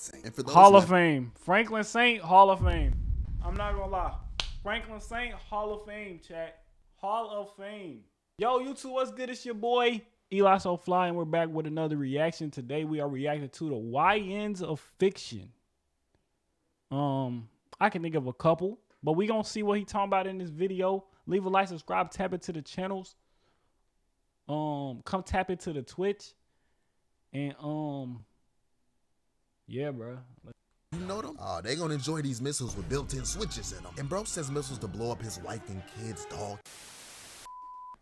Saint. And for those Hall of Fame. Franklin Saint, Hall of Fame. I'm not gonna lie. Franklin Saint, Hall of Fame, chat. Hall of Fame. Yo, YouTube, what's good? It's your boy, Eli So Fly, and we're back with another reaction. Today, we are reacting to the YNs of Fiction. I can think of a couple, but we gonna see what he talking about in this video. Leave a like, subscribe, tap into the channels. Come tap into the Twitch. And, yeah, bro. You know them? They gonna enjoy these missiles with built-in switches in them. And bro says missiles to blow up his wife and kids, dog.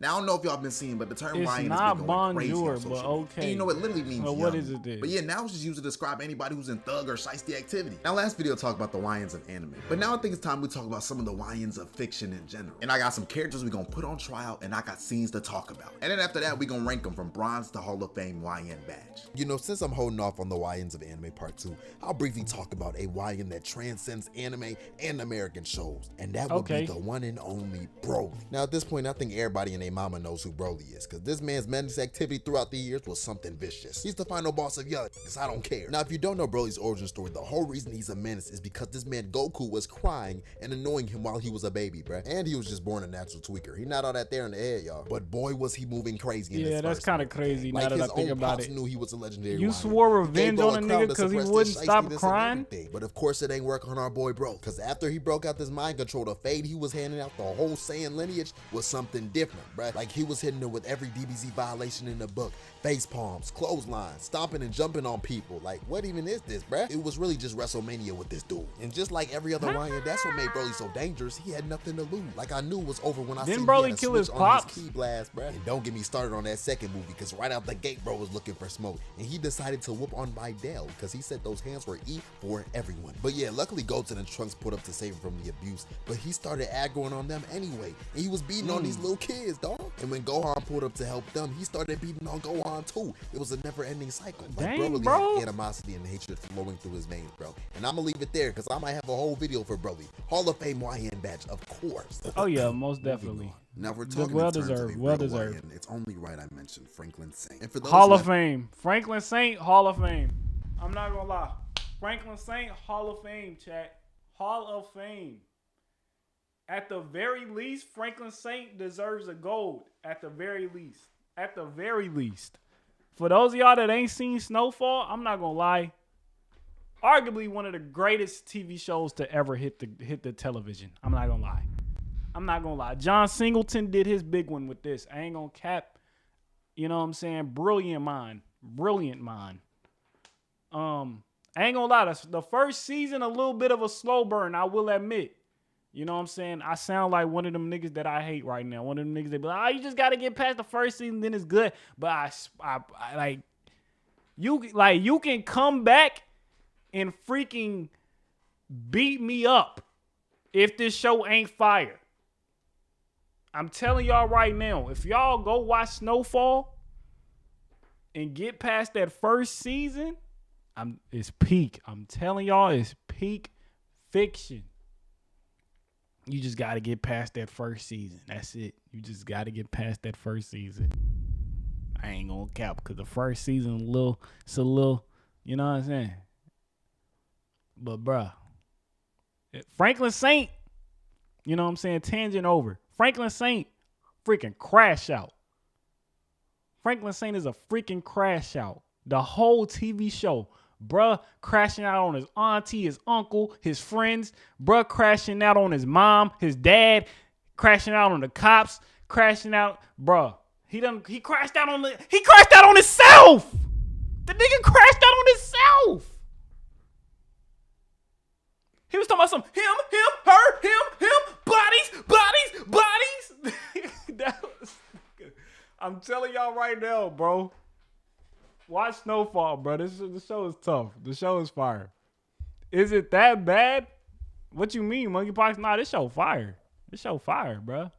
Now, I don't know if y'all been seeing, but the term It's YN not has been going crazy on bonjour, social but media. okay. And you know, it literally means Well, young. what is it then? But yeah, now it's just used to describe anybody who's in thug or shiesty activity. Now, last video talked about the YNs of anime. But now I think it's time we talk about some of the YNs of fiction in general. And I got some characters we gonna put on trial, and I got scenes to talk about. And then after that, we gonna rank them from bronze to Hall of Fame YN badge. You know, since I'm holding off on the YNs of anime part 2, I'll briefly talk about a YN that transcends anime and American shows. And that would be the one and only Broly. Now, at this point, I think everybody and their mama knows who Broly is, because this man's madness activity throughout the years was something vicious. He's the final boss of Young, because I don't care. Now, if you don't know Broly's origin story, the whole reason he's a menace is because this man Goku was crying and annoying him while he was a baby, bruh. And he was just born a natural tweaker. He not all that there in the head, y'all. But boy, was he moving crazy in this that's kind of crazy now that I think about it. Knew he was a legendary You YN. swore revenge on a nigga because he wouldn't stop crying? But of course it ain't work on our boy Bro, because after he broke out this mind control, the fade he was handing out, the whole Saiyan lineage was something different, bruh. Like he was hitting it with every DBZ violation in the book. Face palms, clotheslines, stomping and jumping on people. Like, what even is this, bruh? It was really just WrestleMania with this dude. And just like every other YN, that's what made Broly so dangerous. He had nothing to lose. Like, I knew it was over when I seen Broly kill his pops? Key blast, bruh. And don't get me started on that second movie, because right out the gate, bro was looking for smoke. And he decided to whoop on Videl, because he said those hands were E for everyone. But yeah, luckily Goten and Trunks put up to save him from the abuse, but he started aggroing on them anyway. And he was beating on these little kids, dog. And when Gohan pulled up to help them, he started beating on Gohan too. It was a never-ending cycle. Like, Dang, bro had animosity and hatred flowing through his veins, bro. And I'm gonna leave it there, because I might have a whole video for Broly. Hall of Fame YN badge, of course. Oh yeah, most definitely. Now we're talking well deserved, YN, it's only right I mentioned Franklin Saint. And for those Hall of Fame. Franklin Saint, Hall of Fame. I'm not gonna lie. Franklin Saint, Hall of Fame, chat. Hall of Fame. At the very least, Franklin Saint deserves a gold. At the very least. At the very least. For those of y'all that ain't seen Snowfall, I'm not gonna lie. Arguably one of the greatest TV shows to ever hit the television. I'm not gonna lie. I'm not gonna lie. John Singleton did his big one with this. I ain't gonna cap. You know what I'm saying? Brilliant mind. Brilliant mind. I ain't gonna lie. The first season, a little bit of a slow burn, I will admit. You know what I'm saying? I sound like one of them niggas that I hate right now. One of them niggas that be like, oh, you just got to get past the first season, then it's good. But I like, you can come back and freaking beat me up if this show ain't fire. I'm telling y'all right now, if y'all go watch Snowfall and get past that first season, it's peak. I'm telling y'all, it's peak fiction. You just got to get past that first season. That's it. You just got to get past that first season. I ain't going to cap because the first season, it's a little, you know what I'm saying? But, bruh, Franklin Saint, you know what I'm saying? Tangent over. Franklin Saint, freaking crash out. Franklin Saint is a freaking crash out. The whole TV show. Bruh crashing out on his auntie, his uncle, his friends. Bruh crashing out on his mom, his dad. Crashing out on the cops. Crashing out. Bruh. He crashed out on himself. The nigga crashed out on himself. He was talking about some him, her, him, bodies. I'm telling y'all right now, bro. Watch Snowfall, bro. The show is tough. The show is fire. Is it that bad? What you mean, Monkeypox? Nah, this show fire. This show fire, bro.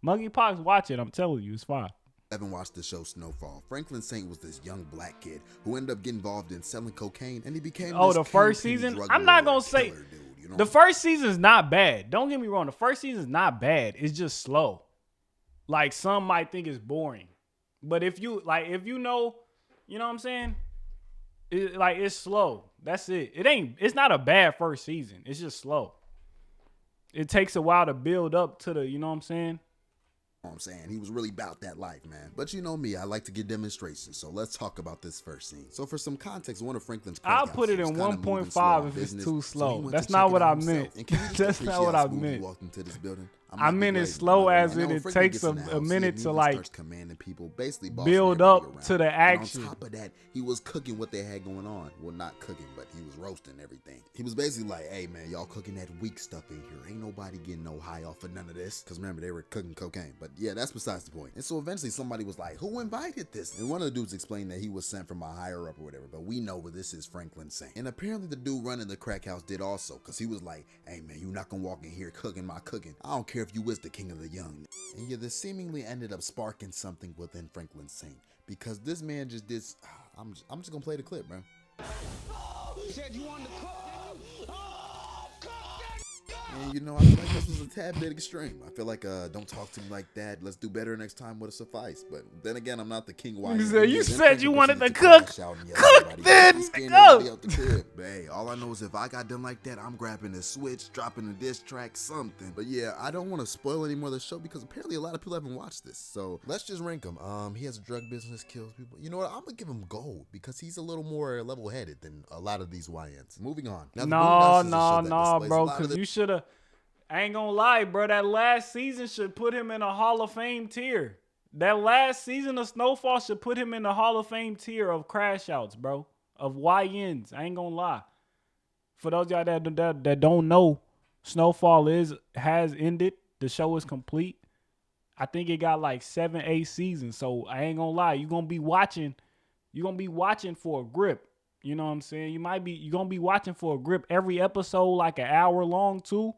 Monkeypox, watch it. I'm telling you, it's fire. I haven't watched the show Snowfall. Franklin Saint was this young black kid who ended up getting involved in selling cocaine, and he became the first season? I'm not going to say... Dude, you know? The first season's not bad. Don't get me wrong. The first season's not bad. It's just slow. Like, some might think it's boring. But if you know... You know what I'm saying? It's slow. That's it. It's not a bad first season. It's just slow. It takes a while to build up to the, you know what I'm saying? I'm saying he was really about that life, man. But you know me, I like to get demonstrations, so let's talk about this first scene. So for some context, one of Franklin's I'll put it in 1.5 if it's too slow. That's not what I meant. That's not what I meant. Walked into this building. I meant it slow as in it takes a minute to like commanding people, basically build up to the action. And on top of that, he was cooking what they had going on. Well, not cooking, but he was roasting everything. He was basically like, hey man, y'all cooking that weak stuff in here. Ain't nobody getting no high off of none of this. Because remember, they were cooking cocaine. But yeah, that's besides the point. And so eventually somebody was like, who invited this? And one of the dudes explained that he was sent from a higher up or whatever. But we know what this is Franklin saying. And apparently the dude running the crack house did also. Because he was like, hey man, you're not going to walk in here cooking my cooking. I don't care if you was the king of the young. And yeah, this seemingly ended up sparking something within Franklin Saint, because this man just did. I'm just gonna play the clip, bro. Said you wanted to cook, And you know, I feel like this was a tad bit extreme. I feel like don't talk to me like that. Let's do better next time would have sufficed. But then again, I'm not the king. You said you wanted to cook. Cook then. Go. But hey, all I know is if I got done like that, I'm grabbing a switch, dropping a diss track, something. But yeah, I don't want to spoil any more of the show because apparently a lot of people haven't watched this. So let's just rank him. He has a drug business, kills people. You know what? I'm gonna give him gold because he's a little more level-headed than a lot of these YNs. Moving on. Now, no, bro, because you should have. I ain't gonna lie, bro. That last season should put him in a Hall of Fame tier. That last season of Snowfall should put him in the Hall of Fame tier of crash outs, bro. Of YNs. I ain't gonna lie. For those y'all that don't know, Snowfall has ended. The show is complete. I think it got like 7, 8 seasons. So I ain't gonna lie. You're gonna be watching for a grip. You know what I'm saying? You're gonna be watching for a grip every episode, like an hour long too.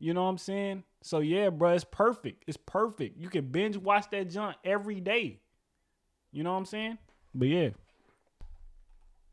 You know what I'm saying? So yeah, bro, it's perfect. It's perfect. You can binge watch that junk every day. You know what I'm saying? But yeah.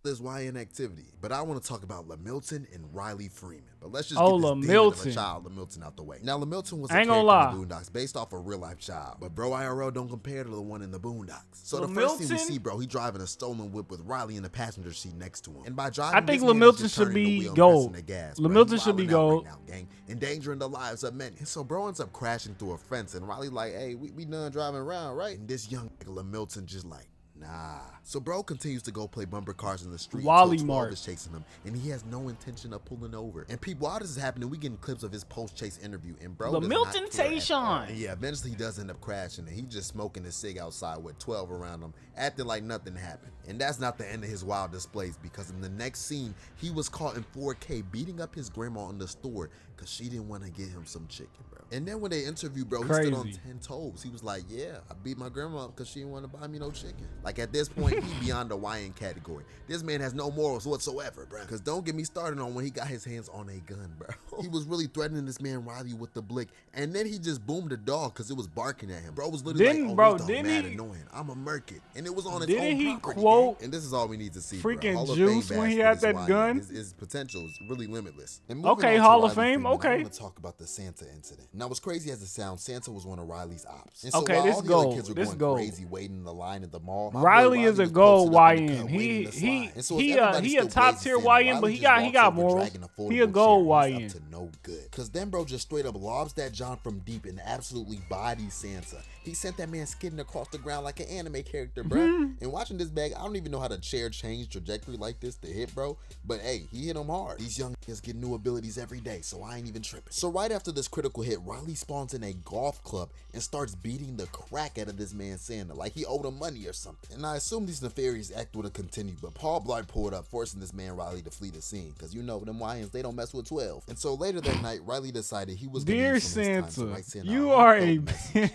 This YN activity, but I want to talk about LaMilton and Riley Freeman. But let's just get this demon of a child, LaMilton, out the way. Now, LaMilton was a character in the Boondocks based off a real life child, but bro, IRL don't compare to the one in the Boondocks. So the first thing we see, bro, he driving a stolen whip with Riley in the passenger seat next to him. And by driving, I think LaMilton should be gold. LaMilton should be gold. Right now, gang, endangering the lives of men. And so bro ends up crashing through a fence, and Riley like, hey, we done driving around, right? And this young LaMilton just like, nah. So bro continues to go play bumper cars in the street. Wally Mark is chasing him, and he has no intention of pulling over. And people, while this is happening, we getting clips of his post-chase interview, and bro, LaMilton Tayshawn. Yeah, eventually he does end up crashing, and he just smoking his cig outside with 12 around him, acting like nothing happened. And that's not the end of his wild displays, because in the next scene, he was caught in 4K beating up his grandma in the store because she didn't want to get him some chicken, bro. And then when they interviewed, bro, he stood on 10 toes. He was like, yeah, I beat my grandma up because she didn't want to buy me no chicken. Like at this point, he beyond the YN category. This man has no morals whatsoever, bro. Because don't get me started on when he got his hands on a gun, bro. He was really threatening this man Riley with the blick, and then he just boomed the dog because it was barking at him. Bro was literally like, oh, this dog mad annoying. I'm a murk it. And it was on its own property. Didn't he quote, and this is all we need to see, freaking Juice when he had that gun? His potential is really limitless. Okay, Hall of Fame, okay. I want to talk about the Santa incident. Now, what's crazy as it sounds, Santa was one of Riley's ops. And so okay, this gold. Kids were this going gold. crazy waiting in the line at the mall. Riley is a gold YN. He a top tier YN, but he got morals. He a gold YN. To no good. Because then bro just straight up lobs that John from deep and absolutely bodies Santa. He sent that man skidding across the ground like an anime character, bro. And watching this bag, I don't even know how to chair change trajectory like this to hit, bro. But hey, he hit him hard. These young kids get new abilities every day, so I ain't even tripping. So right after this critical hit, Riley spawns in a golf club and starts beating the crap out of this man Santa like he owed him money or something. And I assume these nefarious acts would have continued, but Paul Blart pulled up, forcing this man Riley to flee the scene. Because you know, them YNs, they don't mess with 12. And so later that night, Riley decided he was going to use some of his time to write Santa you are a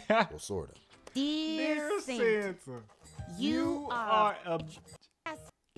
well, sort of. Dear Santa, you are a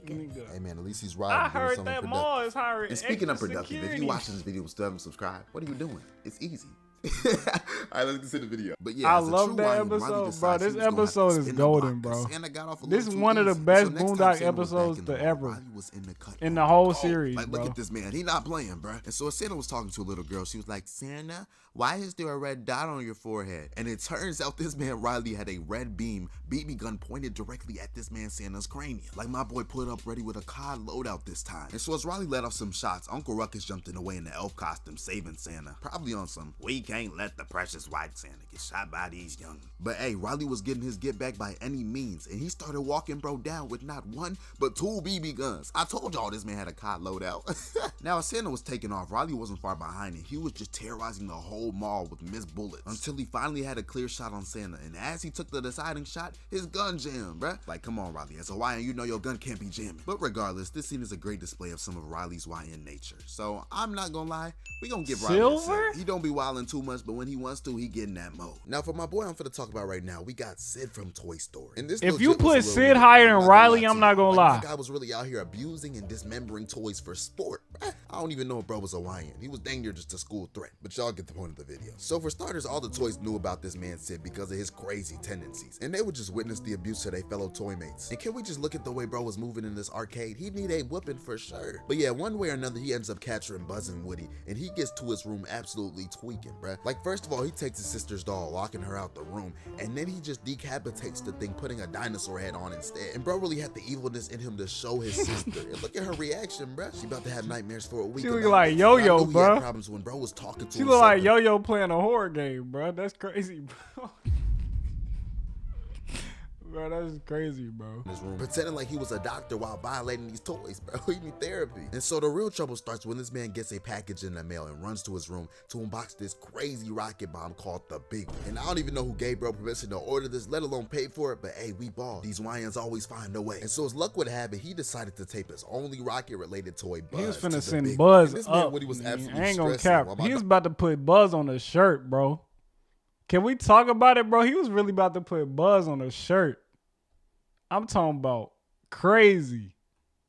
nigga. Hey man, at least he's riding. I heard that Maul is hiring. And speaking of productive, if you watching this video and still haven't subscribed, what are you doing? It's easy. Alright, let's get to the video. But yeah, I as a love true that Wyan, Riley episode, bro. decides This he was gonna have to episode is spin the golden, block, 'cause bro. Santa got off a This little is too one of the easy. best So next time Boondock Santa was back episodes in the to hall, ever. Riley was in the cut In the room. whole Oh, series, like, bro. look at this man. He not playing, bro. And so Santa was talking to a little girl. She was like, Santa, why is there a red dot on your forehead? And it turns out this man Riley had a red beam BB gun pointed directly at this man Santa's cranium. Like my boy put up ready with a COD loadout this time. And so as Riley let off some shots, Uncle Ruckus jumped in the way in the elf costume, saving Santa. Probably on some, we can't let the precious white Santa get shot by these young. But hey, Riley was getting his get back by any means, and he started walking bro down with not one, but 2 BB guns. I told y'all this man had a COD loadout. Now as Santa was taking off, Riley wasn't far behind, and he was just terrorizing the whole mall with missed bullets until he finally had a clear shot on Santa. And as he took the deciding shot, his gun jammed, bruh. Like, come on, Riley, as a YN, you know your gun can't be jamming. But regardless, this scene is a great display of some of Riley's YN nature. So I'm not gonna lie, we gonna give Riley a Silver? Sid. He don't be wilding too much, but when he wants to, he get in that mode. Now for my boy I'm finna talk about right now, we got Sid from Toy Story. And this If legit you was a put little Sid weird. higher I'm than not Riley, to I'm you. not gonna Like, lie. that guy was really out here abusing and dismembering toys for sport. I don't even know if bro was a YN. He was dang near just a school threat, but y'all get the point of the video. So for starters, all the toys knew about this man Sid because of his crazy tendencies, and they would just witness the abuse to their fellow toy mates. And can we just look at the way bro was moving in this arcade? He'd need a whooping for sure. But yeah, one way or another, he ends up capturing Buzz and Woody, and he gets to his room absolutely tweaking, bruh. Like first of all, he takes his sister's doll, locking her out the room, and then he just decapitates the thing, putting a dinosaur head on instead. And bro really had the evilness in him to show his sister. And look at her reaction, bruh. She about to have nightmares for a week. She look about like this. Yo-Yo, I knew he had bruh. problems when bro was talking to She him look like something. Yo-Yo playing a horror game, bro. That's crazy, bro. Bro, that's crazy, bro. In his room, pretending like he was a doctor while violating these toys, bro. He need therapy. And so the real trouble starts when this man gets a package in the mail and runs to his room to unbox this crazy rocket bomb called the Big One. And I don't even know who gave bro permission to order this, let alone pay for it, but hey, we ball. These YNs always find a way. And so as luck would have it, he decided to tape his only rocket-related toy, Buzz, He was to finna the send Big Buzz One. And this up. man, Woody was Man, absolutely I ain't gonna stressing cap. while my He was about to put Buzz on a shirt, bro. Can we talk about it, bro? He was really about to put Buzz on a shirt. I'm talking about crazy.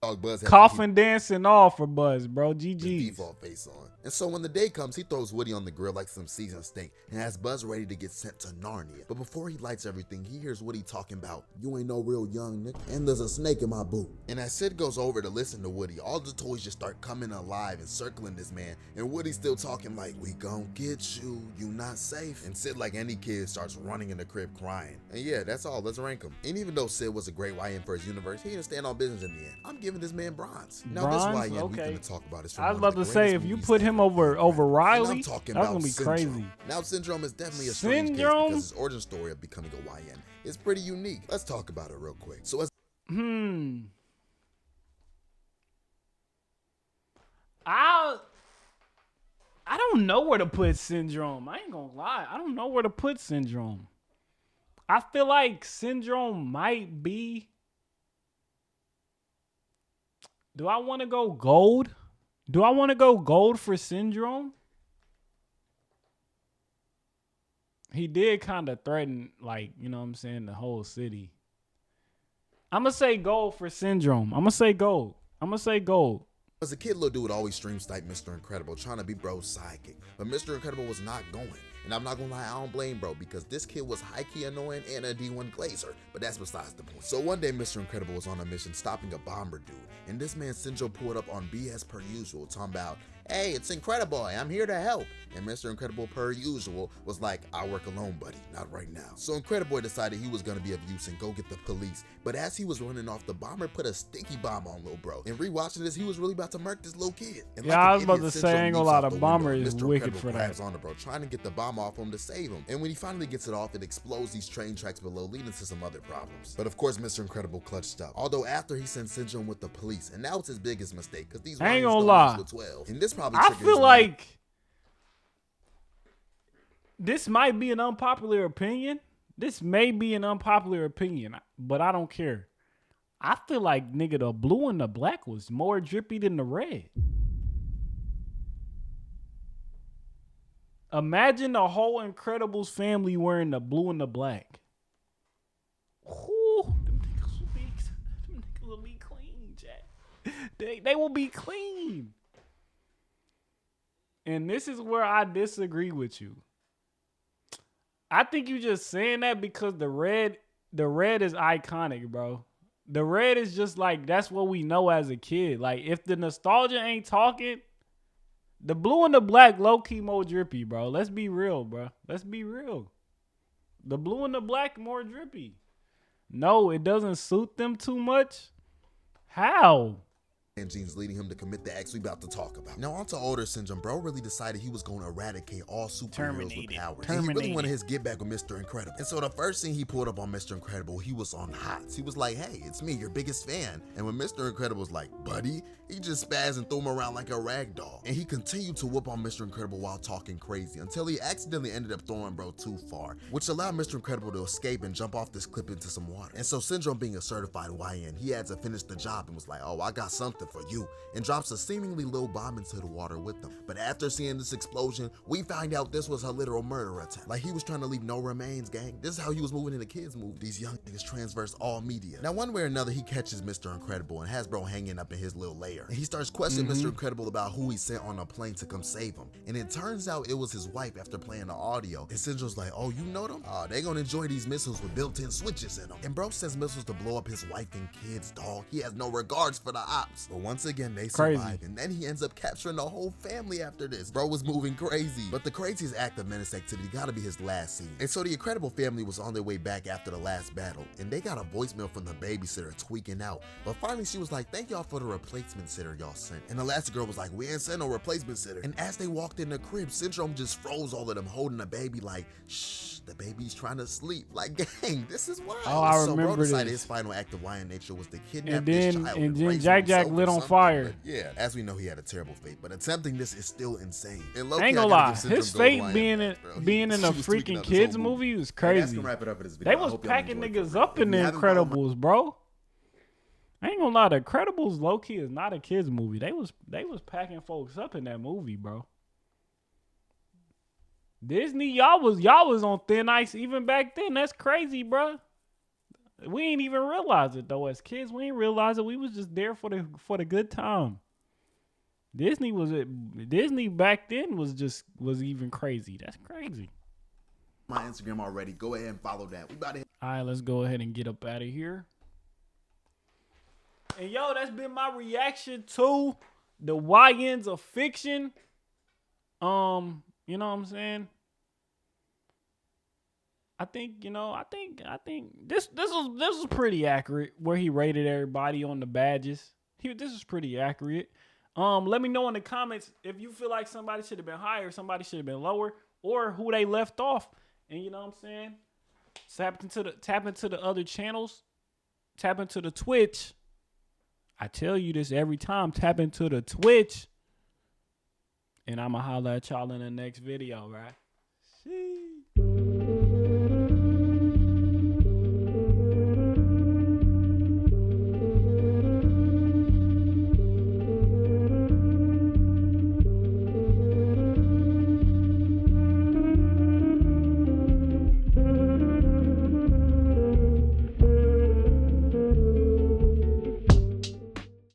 dog Buzz had to Coughing, dancing off for Buzz, bro. keep his GG's. default face on. And so when the day comes, he throws Woody on the grill like some seasoned steak and has Buzz ready to get sent to Narnia. But before he lights everything, he hears Woody talking about, you ain't no real young nigga, and there's a snake in my boot. And as Sid goes over to listen to Woody, all the toys just start coming alive and circling this man. And Woody's still talking like, we gon' get you, you not safe. And Sid, like any kid, starts running in the crib crying. And yeah, that's all, let's rank him. And even though Sid was a great YN for his universe, he didn't stand on business in the end. I'm giving this man bronze. Now Bronze? this YN Okay. we gonna talk about is from I was one of about the to say, greatest if you movies put him ever over made, bruh. Riley, And I'm talking that's about gonna be Syndrome. crazy. Now Syndrome is definitely a strange case Syndrome? because his origin story of becoming a YN is pretty unique. Let's talk about it real quick. So as I don't know where to put Syndrome. I ain't gonna lie. I don't know where to put Syndrome. I feel like Syndrome might be. Do I want to go gold? Do I want to go gold for Syndrome? He did kind of threaten, like, you know what I'm saying, the whole city. I'm going to say gold for Syndrome. I'm going to say gold. As a kid, Lil Dude would always stream snipe Mr. Incredible, trying to be bro's sidekick. But Mr. Incredible was not going. And I'm not gonna lie, I don't blame bro, because this kid was high-key annoying and a D1 glazer. But that's besides the point. So one day, Mr. Incredible was on a mission stopping a bomber dude. And this man Syndrome pulled up on BS per usual, talking about, hey, it's Incredible, I'm here to help. And Mr. Incredible, per usual, was like, I work alone, buddy, not right now. So Incrediboy decided he was gonna be of use and go get the police. But as he was running off, the bomber put a sticky bomb on Lil Bro. And rewatching this, he was really about to murk this little kid. And Yeah, like I an was about idiot, to say, Syndrome ain't gonna leaps lie, out the the bomber window. is Mr. wicked Incredible for that. grabs onto bro, trying to get the bomb off him to save him. And when he finally gets it off, it explodes these train tracks below, leading to some other problems. But of course, Mr. Incredible clutched up. Although after he sent Syndrome with the police, and that was his biggest mistake, because these I ain't Ryans gonna don't lie. mess with 12. And this probably I triggers feel him. like this might be an unpopular opinion. This may be an unpopular opinion, but I don't care. I feel like, nigga, the blue and the black was more drippy than the red. Imagine the whole Incredibles family wearing the blue and the black. Ooh, them niggas will be clean, Jack. They will be clean. And this is where I disagree with you. I think you just saying that because the red is iconic, bro. The red is just like, that's what we know as a kid. Like, if the nostalgia ain't talking, the blue and the black low-key more drippy, bro. Let's be real, bro. Let's be real. The blue and the black more drippy. No, it doesn't suit them too much. How? And genes leading him to commit the acts we about to talk about. Now onto older syndrome, bro really decided he was going to eradicate all superheroes with powers. And he really wanted his get back with Mr. Incredible. And so the first thing he pulled up on Mr. Incredible, he was on hots. He was like, hey, it's me, your biggest fan. And when Mr. Incredible was like, buddy, he just spazzed and threw him around like a rag doll. And he continued to whoop on Mr. Incredible while talking crazy until he accidentally ended up throwing bro too far, which allowed Mr. Incredible to escape and jump off this cliff into some water. And so Syndrome, being a certified YN, he had to finish the job and was like, oh, I got something for you, and drops a seemingly little bomb into the water with them. But after seeing this explosion, we find out this was a literal murder attempt. Like, he was trying to leave no remains, gang. This is how he was moving in the kids' movie. These young niggas transverse all media. Now, one way or another, he catches Mr. Incredible and has bro hanging up in his little lair. And he starts questioning Mr. Incredible about who he sent on a plane to come save him. And it turns out it was his wife after playing the audio. And Syndrome's like, oh, you know them? They gonna enjoy these missiles with built-in switches in them. And bro sends missiles to blow up his wife and kids, dog. He has no regards for the ops. But once again, they survive. And then he ends up capturing the whole family after this. Bro was moving crazy. But the craziest act of menace activity gotta be his last scene. And so the Incredible family was on their way back after the last battle, and they got a voicemail from the babysitter tweaking out. But finally she was like, thank y'all for the replacement sitter y'all sent. And the last girl was like, we ain't sent no replacement sitter. And as they walked in the crib, Syndrome just froze all of them holding the baby like, shh, the baby's trying to sleep. Like, gang, this is wild. Oh, I so remember bro decided this. his final act of YN nature was to kidnap And this then, child and then raise Jack himself lit or on something. fire. But yeah, as we know, he had a terrible fate. But attempting this is still insane. And low-key, I ain't gonna gotta lie, give Syndrome his gold fate YN being props, bro. in a He was tweaking freaking up his kids whole movie was Hey, that's crazy. gonna wrap it up for this video. They I was hope y'all packing enjoyed niggas it. up in If the you haven't followed my- Incredibles, bro. I ain't gonna lie, the Incredibles low key is not a kids movie. They was packing folks up in that movie, bro. Disney, y'all was on thin ice even back then. That's crazy, bro. We ain't even realize it though. As kids, we ain't realize it. We was just there for the good time. Disney back then was even crazy. That's crazy. My Instagram already. Go ahead and follow that. We about to hit. All right, let's go ahead and get up out of here. And yo, that's been my reaction to the YNs of fiction. You know what I'm saying? I think this was pretty accurate where he rated everybody on the badges. This is pretty accurate. Let me know in the comments if you feel like somebody should have been higher, somebody should have been lower, or who they left off. And you know what I'm saying? Tap into the other channels. Tap into the Twitch. I tell you this every time. Tap into the Twitch. And I'ma holla at y'all in the next video, right?